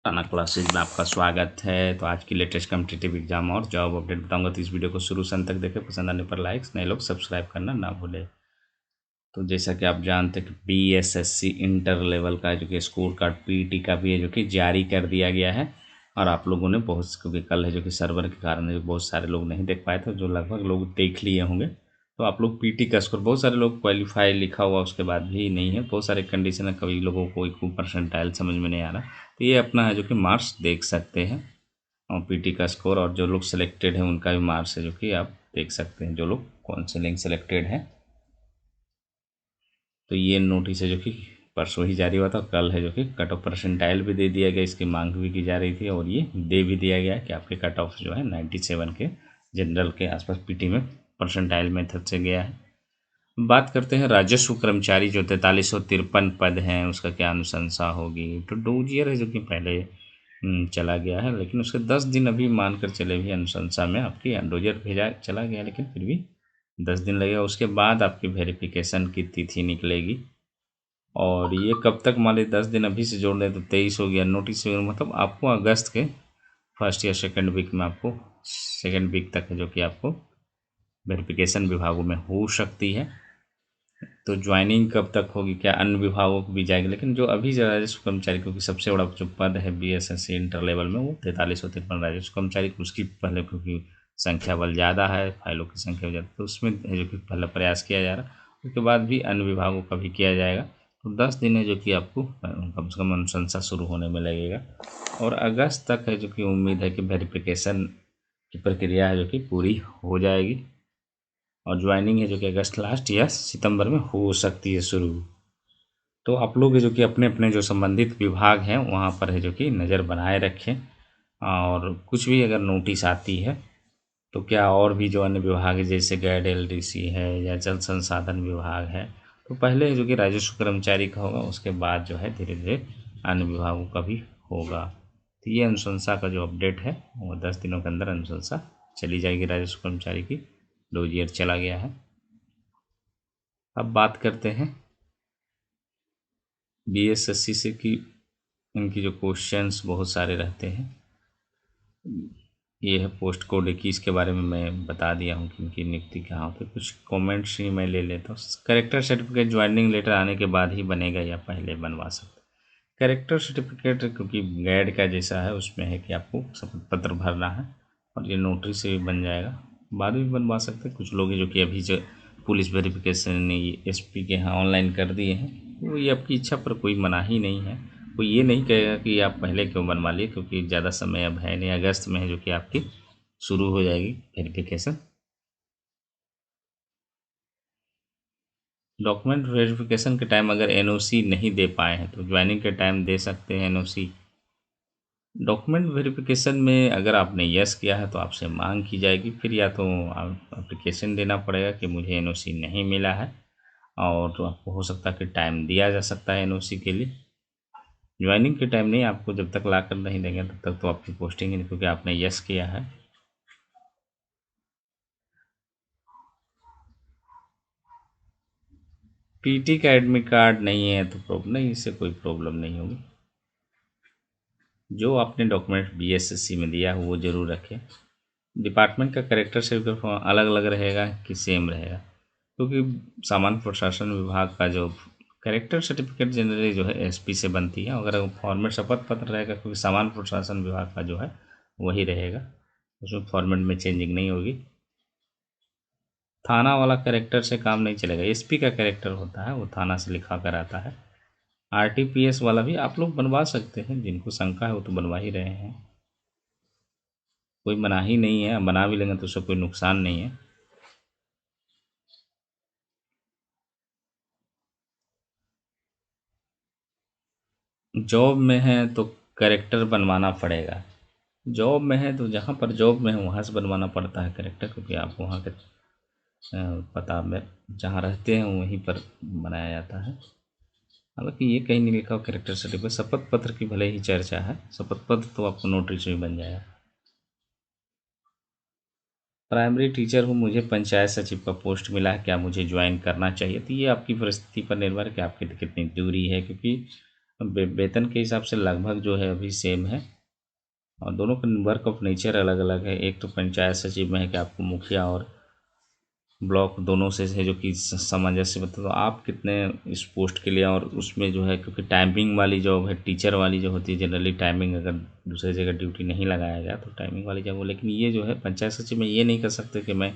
टाना classes में आपका स्वागत है। तो आज की लेटेस्ट कॉम्पिटिटिव एग्जाम और जॉब अपडेट बताऊंगा, तो इस वीडियो को शुरू से अंत तक देखें। पसंद आने पर लाइक्स, नए लोग सब्सक्राइब करना ना भूलें। तो जैसा कि आप जानते हैं कि बीएसएससी इंटर लेवल का जो कि स्कोर कार्ड पीटी का भी है जो कि जारी कर दिया गया है। और आप लोगों ने बहुत, क्योंकि कल है जो कि सर्वर के कारण जो बहुत सारे लोग नहीं देख पाए थे, जो लगभग लोग देख लिए होंगे। तो आप लोग पीटी का स्कोर, बहुत सारे लोग क्वालिफाई लिखा हुआ उसके बाद भी नहीं है, बहुत सारे कंडीशन है, कभी लोगों को कोई परसेंटाइल समझ में नहीं आ रहा। तो ये अपना है जो कि मार्क्स देख सकते हैं, और पीटी का स्कोर, और जो लोग सिलेक्टेड हैं उनका भी मार्क्स है जो कि आप देख सकते हैं, जो लोग काउंसलिंग सिलेक्टेड हैं। तो ये नोटिस है जो कि परसों ही जारी हुआ था। कल है जो कि कट ऑफ परसेंटाइल भी दे दिया गया, इसकी मांग भी की जा रही थी, और ये दे भी दिया गया कि आपके कट ऑफ जो है 97 के जनरल के आसपास पीटी में परसेंटाइल मेथड से गया है। बात करते हैं राजस्व कर्मचारी जो 4353 पद हैं, उसका क्या अनुशंसा होगी। तो डोजियर है जो कि पहले चला गया है, लेकिन उसके 10 दिन अभी मानकर चले भी अनुशंसा में आपकी डोजियर भेजा चला गया, लेकिन फिर भी 10 दिन लगेगा। उसके बाद आपकी वेरिफिकेशन की तिथि निकलेगी, और ये कब तक, मान लीजिए 10 दिन अभी से जोड़ दें तो 23 हो गया, नोटिस हो गया, मतलब आपको अगस्त के फर्स्ट या सेकेंड वीक में, आपको सेकेंड वीक तक है जो कि आपको वेरिफिकेशन विभागों में हो सकती है। तो ज्वाइनिंग कब तक होगी, क्या अन्य विभागों को भी जाएगी, लेकिन जो अभी जो राजस्व कर्मचारी, क्योंकि सबसे बड़ा जो पद है बीएसएससी इंटर लेवल में वो 4353 राजस्व कर्मचारी, उसकी पहले क्योंकि संख्या बल ज़्यादा है, फाइलों की संख्या ज़्यादा, तो उसमें है जो कि पहला प्रयास किया जा रहा है। उसके बाद भी अन्य विभागों का भी किया जाएगा। तो 10 दिन है जो कि आपको कम से कम अनुशंसा शुरू होने में लगेगा, और अगस्त तक है जो कि उम्मीद है कि वेरिफिकेशन की प्रक्रिया है जो कि पूरी हो जाएगी, और ज्वाइनिंग है जो कि अगस्त लास्ट या सितंबर में हो सकती है शुरू। तो आप लोग जो कि अपने अपने जो संबंधित विभाग हैं वहाँ पर है जो कि नज़र बनाए रखें, और कुछ भी अगर नोटिस आती है तो क्या और भी जो अन्य विभाग है, जैसे गैड एलडीसी है या जल संसाधन विभाग है, तो पहले जो कि राजस्व कर्मचारी का होगा, उसके बाद जो है धीरे धीरे अन्य विभागों का भी होगा। तो ये अनुशंसा का जो अपडेट है वो 10 दिनों के अंदर अनुशंसा चली जाएगी राजस्व कर्मचारी की। 2 ईयर चला गया है। अब बात करते हैं बीएसएससी से कि इनकी जो क्वेश्चंस बहुत सारे रहते हैं। ये है पोस्ट कोड 21 के बारे में मैं बता दिया हूँ कि इनकी नियुक्ति कहाँ होती है। कुछ कमेंट्स ही मैं ले लेता हूँ। करेक्टर सर्टिफिकेट ज्वाइनिंग लेटर आने के बाद ही बनेगा या पहले बनवा सकते। करेक्टर सर्टिफिकेट क्योंकि गैड का जैसा है, उसमें है कि आपको शपथ पत्र भरना है, और ये नोटरी से भी बन जाएगा, बाद में भी बनवा सकते हैं। कुछ लोग हैं जो कि अभी जो पुलिस वेरिफिकेशन ने ये एसपी के यहाँ ऑनलाइन कर दिए हैं, वो ये आपकी इच्छा पर, कोई मना ही नहीं है। कोई ये नहीं कहेगा कि आप पहले क्यों बनवा लिए, क्योंकि ज़्यादा समय अब है नहीं, अगस्त में है जो कि आपकी शुरू हो जाएगी वेरिफिकेशन। डॉक्यूमेंट वेरिफिकेशन के टाइम अगर एनओसी नहीं दे पाए हैं तो ज्वाइनिंग के टाइम दे सकते हैं एनओसी। डॉक्यूमेंट वेरिफिकेशन में अगर आपने यस किया है तो आपसे मांग की जाएगी, फिर या तो आप एप्लीकेशन देना पड़ेगा कि मुझे एनओसी नहीं मिला है, और तो आपको हो सकता है कि टाइम दिया जा सकता है एनओसी के लिए। ज्वाइनिंग के टाइम नहीं, आपको जब तक ला कर नहीं देंगे तब तक तो आपकी पोस्टिंग ही नहीं, क्योंकि आपने यस किया है। पीटी का एडमिट कार्ड नहीं है तो प्रॉब्लम नहीं, इससे कोई प्रॉब्लम नहीं होगी। जो आपने डॉक्यूमेंट बीएसएससी में दिया है वो ज़रूर रखें। डिपार्टमेंट का करेक्टर सर्टिफिकेट अलग अलग रहेगा कि सेम रहेगा, क्योंकि सामान्य प्रशासन विभाग का जो करेक्टर सर्टिफिकेट जनरली जो है एसपी से बनती है, अगर फॉर्मेट शपथ पत्र रहेगा, क्योंकि सामान्य प्रशासन विभाग का जो है वही रहेगा, उसमें फॉर्मेट में चेंजिंग नहीं होगी। थाना वाला करेक्टर से काम नहीं चलेगा, एसपी का करेक्टर होता है वो थाना से लिखा कर आता है। आरटीपीएस वाला भी आप लोग बनवा सकते हैं, जिनको शंका है वो तो बनवा ही रहे हैं, कोई मना ही नहीं है, बना भी लेंगे तो उससे कोई नुकसान नहीं है। जॉब में है तो करेक्टर बनवाना पड़ेगा। जॉब में है तो जहाँ पर जॉब में है वहाँ से बनवाना पड़ता है करेक्टर, क्योंकि आप वहाँ के पता में जहाँ रहते हैं वहीं पर बनाया जाता है। हालांकि ये कहीं नहीं लिखा हो करेक्टर सर्टिफिकेट। शपथ पत्र की भले ही चर्चा है, शपथ पत्र तो आपको नोटरी से भी बन जाएगा। प्राइमरी टीचर हूँ, मुझे पंचायत सचिव का पोस्ट मिला है, क्या मुझे ज्वाइन करना चाहिए। तो ये आपकी परिस्थिति पर निर्भर है कि आपकी कितनी दूरी है, क्योंकि वेतन के हिसाब से लगभग जो है अभी सेम है, और दोनों का वर्क ऑफ नेचर अलग अलग है। एक तो पंचायत सचिव में है कि आपको मुखिया और ब्लॉक दोनों से है जो कि सामंजस्य बता, तो आप कितने इस पोस्ट के लिए, और उसमें जो है क्योंकि टाइमिंग वाली जॉब है, टीचर वाली जो होती है जनरली टाइमिंग अगर दूसरी जगह ड्यूटी नहीं लगाया गया तो टाइमिंग वाली जॉब हो, लेकिन ये जो है पंचायत सचिव में ये नहीं कर सकते कि मैं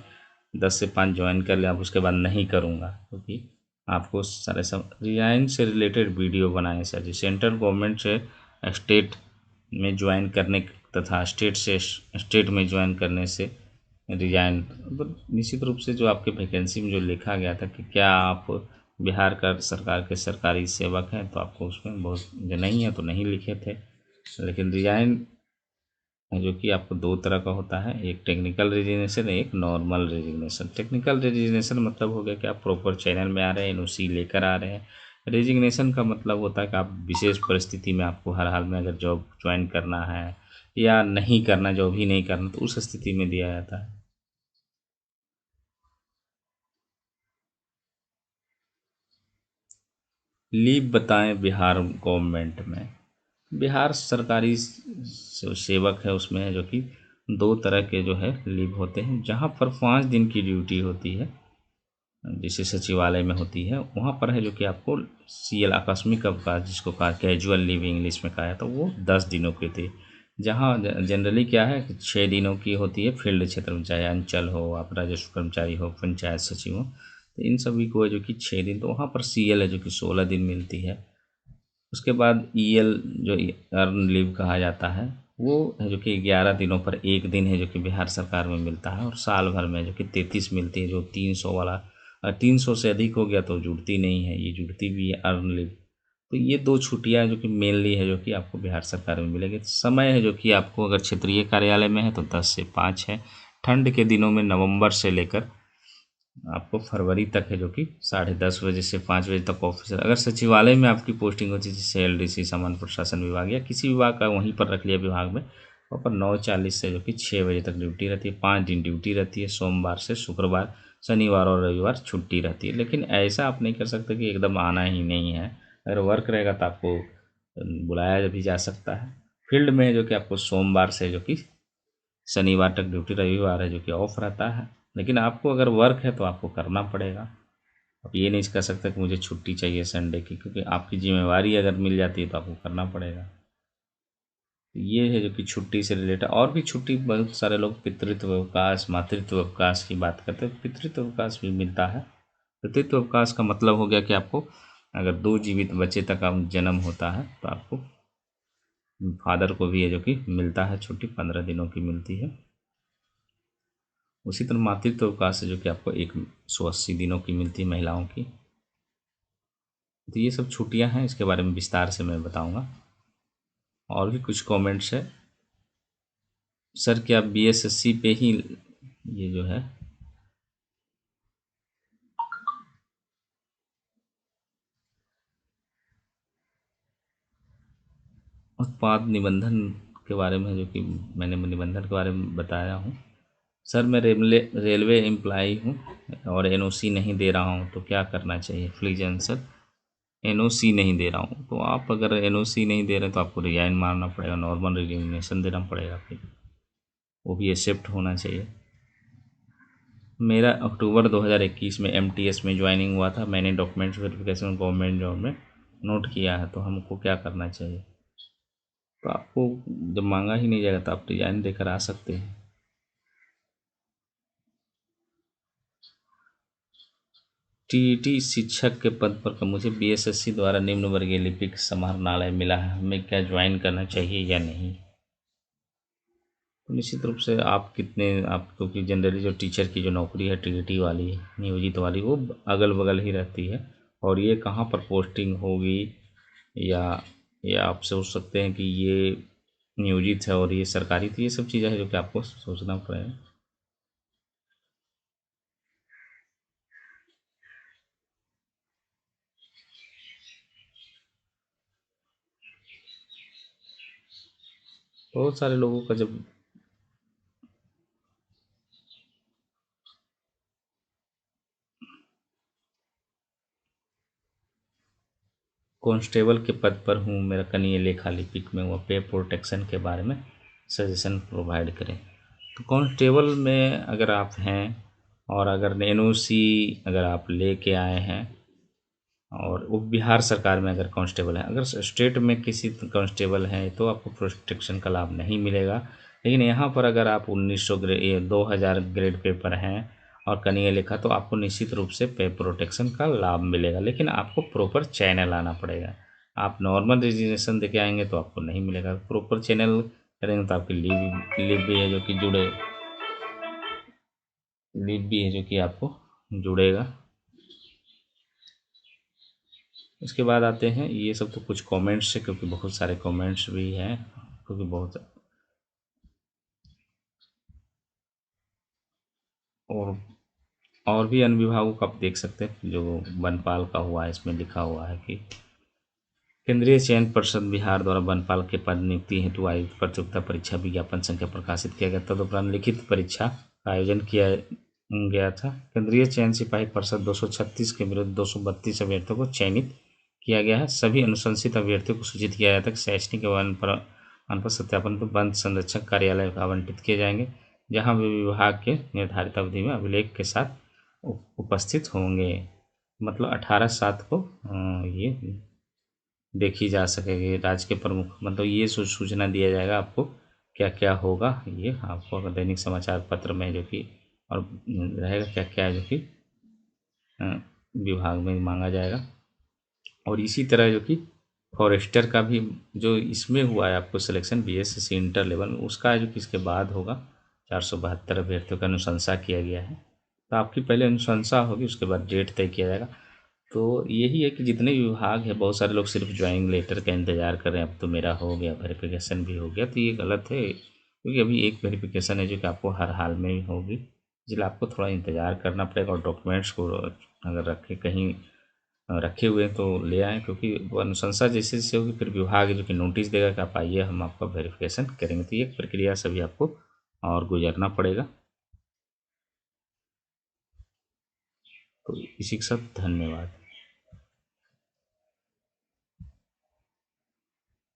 10 से 5 ज्वाइन कर लिया अब उसके बाद नहीं करूँगा, क्योंकि आपको सारे सब रिजाइन से रिलेटेड वीडियो बनाए सर जी। सेंट्रल गवर्नमेंट से स्टेट में ज्वाइन करने तथा स्टेट से स्टेट में ज्वाइन करने से रिजाइन, मतलब निश्चित रूप से जो आपके वैकेंसी में जो लिखा गया था कि क्या आप बिहार का सरकार के सरकारी सेवक हैं, तो आपको उसमें बहुत जो नहीं है तो नहीं लिखे थे। लेकिन रिजाइन जो कि आपको दो तरह का होता है, एक टेक्निकल रेजिग्नेशन, एक नॉर्मल रेजिग्नेशन। टेक्निकल रेजिग्नेशन मतलब हो गया कि आप प्रॉपर चैनल में आ रहे हैं, एनओसी लेकर आ रहे हैं। रेजिग्नेशन का मतलब होता है कि आप विशेष परिस्थिति में आपको हर हाल में अगर जॉब ज्वाइन करना है या नहीं करना, जॉब ही नहीं करना, तो उस स्थिति में दिया जाता है। लीव बताएं बिहार गवर्नमेंट में। बिहार सरकारी सेवक है, उसमें है जो कि दो तरह के जो है लीव होते हैं, जहाँ पर 5 दिन की ड्यूटी होती है जैसे सचिवालय में होती है, वहाँ पर है जो कि आपको सीएल आकस्मिक अवकाश जिसको कहा कैजुअल लीव इंग्लिश में कहा है, तो वो 10 दिनों की थी। जहाँ जनरली क्या है कि 6 दिनों की होती है फील्ड क्षेत्र में, चाहे अंचल हो, आप राजस्व कर्मचारी हो, पंचायत सचिव हो, तो इन सभी को है जो कि 6 दिन, तो वहाँ पर सीएल है जो कि 16 दिन मिलती है। उसके बाद ईएल जो अर्न लीव कहा जाता है, वो है जो कि 11 दिनों पर एक दिन है जो कि बिहार सरकार में मिलता है, और साल भर में जो कि 33 मिलती है। जो 300 वाला 300 से अधिक हो गया तो जुड़ती नहीं है, ये जुड़ती भी है अर्न लीव। तो ये दो छुट्टियां जो कि मेनली है जो कि आपको बिहार सरकार में मिलेगी। समय है जो कि आपको अगर क्षेत्रीय कार्यालय में है तो 10 से 5 है। ठंड के दिनों में नवंबर से लेकर आपको फरवरी तक है जो कि 10:30 बजे से 5 बजे तक ऑफिस। अगर सचिवालय में आपकी पोस्टिंग होती है जैसे एलडीसी सामान्य प्रशासन विभाग या किसी विभाग का वहीं पर रख लिया विभाग में, वहाँ पर 9:40 से जो कि 6 बजे तक ड्यूटी रहती है। 5 दिन ड्यूटी रहती है, सोमवार से शुक्रवार, शनिवार और रविवार छुट्टी रहती है। लेकिन ऐसा आप नहीं कर सकते कि एकदम आना ही नहीं है। अगर वर्क रहेगा तो आपको बुलाया भी जा सकता है। फील्ड में जो कि आपको सोमवार से जो कि शनिवार तक ड्यूटी, रविवार है जो कि ऑफ रहता है। लेकिन आपको अगर वर्क है तो आपको करना पड़ेगा। आप ये नहीं कर सकते कि मुझे छुट्टी चाहिए संडे की, क्योंकि आपकी जिम्मेवारी अगर मिल जाती है तो आपको करना पड़ेगा। ये है जो कि छुट्टी से रिलेटेड। और भी छुट्टी बहुत सारे लोग पितृत्व अवकाश, मातृत्व अवकाश की बात करते हैं। पितृत्व अवकाश भी मिलता है। पितृत्व अवकाश का मतलब हो गया कि आपको अगर 2 जीवित बच्चे तक आप जन्म होता है तो आपको फादर को भी है जो कि मिलता है छुट्टी, 15 दिनों की मिलती है। उसी तरह मातृत्व अवकाश है जो कि आपको 180 दिनों की मिलती है महिलाओं की। तो ये सब छुट्टियां हैं, इसके बारे में विस्तार से मैं बताऊंगा। और भी कुछ कमेंट्स है। सर क्या बीएसएससी पे ही ये जो है उत्पाद निबंधन के बारे में, जो कि मैंने निबंधन के बारे में बताया हूँ। सर मैं रेलवे एम्प्लाई हूँ और एनओसी नहीं दे रहा हूँ, तो क्या करना चाहिए? Please answer. एनओसी नहीं दे रहा हूँ तो आप अगर एनओसी नहीं दे रहे तो आपको रिजाइन मारना पड़ेगा, नॉर्मल रिजिग्नेशन देना पड़ेगा, फिर वो भी एक्सेप्ट होना चाहिए। मेरा अक्टूबर 2021 में एमटीएस में ज्वाइनिंग हुआ था। मैंने डॉक्यूमेंट्स वेरिफिकेशन गवर्नमेंट जॉब में नोट किया है, तो हमको क्या करना चाहिए? तो आपको जब मांगा ही नहीं जाएगा तो आप डिजाइन देकर आ सकते हैं। टीईटी शिक्षक के पद पर मुझे बीएसएससी द्वारा निम्न वर्गीय लिपिक समाहरणालय मिला है, हमें क्या ज्वाइन करना चाहिए या नहीं? तो निश्चित रूप से आप कितने, आप क्योंकि जनरली जो टीचर की जो नौकरी है टीईटी वाली नियोजित वाली, वो अगल बगल ही रहती है। और ये कहाँ पर पोस्टिंग होगी, या आप सोच सकते हैं कि ये नियोजित है और ये सरकारी, तो ये सब चीज़ें हैं जो कि आपको सोचना पड़ेगा। बहुत सारे लोगों का जब कांस्टेबल के पद पर हूँ, मेरा कनीय लेखा लिपिक में हुआ, पे प्रोटेक्शन के बारे में सजेशन प्रोवाइड करें। तो कांस्टेबल में अगर आप हैं और अगर एनओसी अगर आप लेके आए हैं और वो बिहार सरकार में अगर कांस्टेबल है, अगर स्टेट में किसी कांस्टेबल हैं तो आपको प्रोटेक्शन का लाभ नहीं मिलेगा। लेकिन यहाँ पर अगर आप 1900 ग्रेड 2000 ग्रेड पेपर हैं और कनीय लेखा, तो आपको निश्चित रूप से पे प्रोटेक्शन का लाभ मिलेगा, लेकिन आपको प्रॉपर चैनल आना पड़ेगा। आप नॉर्मल रजिस्ट्रेशन देके आएंगे तो आपको नहीं मिलेगा। प्रॉपर चैनल करेंगे तो आपकी लीव भी है जो कि आपको जुड़ेगा। इसके बाद आते हैं, ये सब तो कुछ कमेंट्स है क्योंकि बहुत सारे कमेंट्स भी हैं, क्योंकि बहुत और और भी अन्य विभागों का आप देख सकते हैं। जो वनपाल का हुआ है, इसमें लिखा हुआ है कि केंद्रीय चयन पर्षद बिहार द्वारा वनपाल के पद नियुक्ति हेतु आयोजित प्रतियोगिता परीक्षा विज्ञापन संख्या प्रकाशित किया गया। तदुपरांत लिखित परीक्षा का आयोजन किया गया था। केंद्रीय चयन सिपाही परिषद 236 के विरुद्ध 232 अभ्यर्थियों को चयनित किया गया है। सभी अनुशंसित अभ्यर्थियों को सूचित किया जाता है कि शैक्षणिक एवं अनपढ़ सत्यापन पर वन संरक्षक कार्यालय आवंटित किए जाएंगे, जहां वे विभाग के निर्धारित अवधि में अभिलेख के साथ उपस्थित होंगे। मतलब 18/7 को ये देखी जा सकेगी। राज्य के प्रमुख मतलब ये सूचना दिया जाएगा आपको क्या क्या होगा, ये आपको अगर दैनिक समाचार पत्र में जो कि और रहेगा क्या क्या जो कि विभाग में मांगा जाएगा। और इसी तरह जो कि फॉरेस्टर का भी जो इसमें हुआ है आपको सिलेक्शन बीएससी इंटर लेवल में, उसका जो कि इसके बाद होगा। 472 अभ्यर्थियों का अनुशंसा किया गया है, तो आपकी पहले अनुशंसा होगी, उसके बाद डेट तय किया जाएगा। तो यही है कि जितने विभाग है, बहुत सारे लोग सिर्फ ज्वाइनिंग लेटर का इंतज़ार कर रहे हैं, अब तो मेरा हो गया, वेरिफिकेशन भी हो गया, तो ये गलत है। क्योंकि अभी एक वेरिफिकेशन है जो कि आपको हर हाल में ही होगी, इसलिए आपको थोड़ा इंतज़ार करना पड़ेगा। और डॉक्यूमेंट्स को अगर रखे कहीं रखे हुए हैं तो ले आएँ, क्योंकि वो अनुशंसा जैसे जैसे होगी फिर विभाग जो कि नोटिस देगा कि आप आइए, हम आपका वेरिफिकेशन करेंगे। तो ये प्रक्रिया सभी आपको और गुजरना पड़ेगा। तो इसी के साथ धन्यवाद।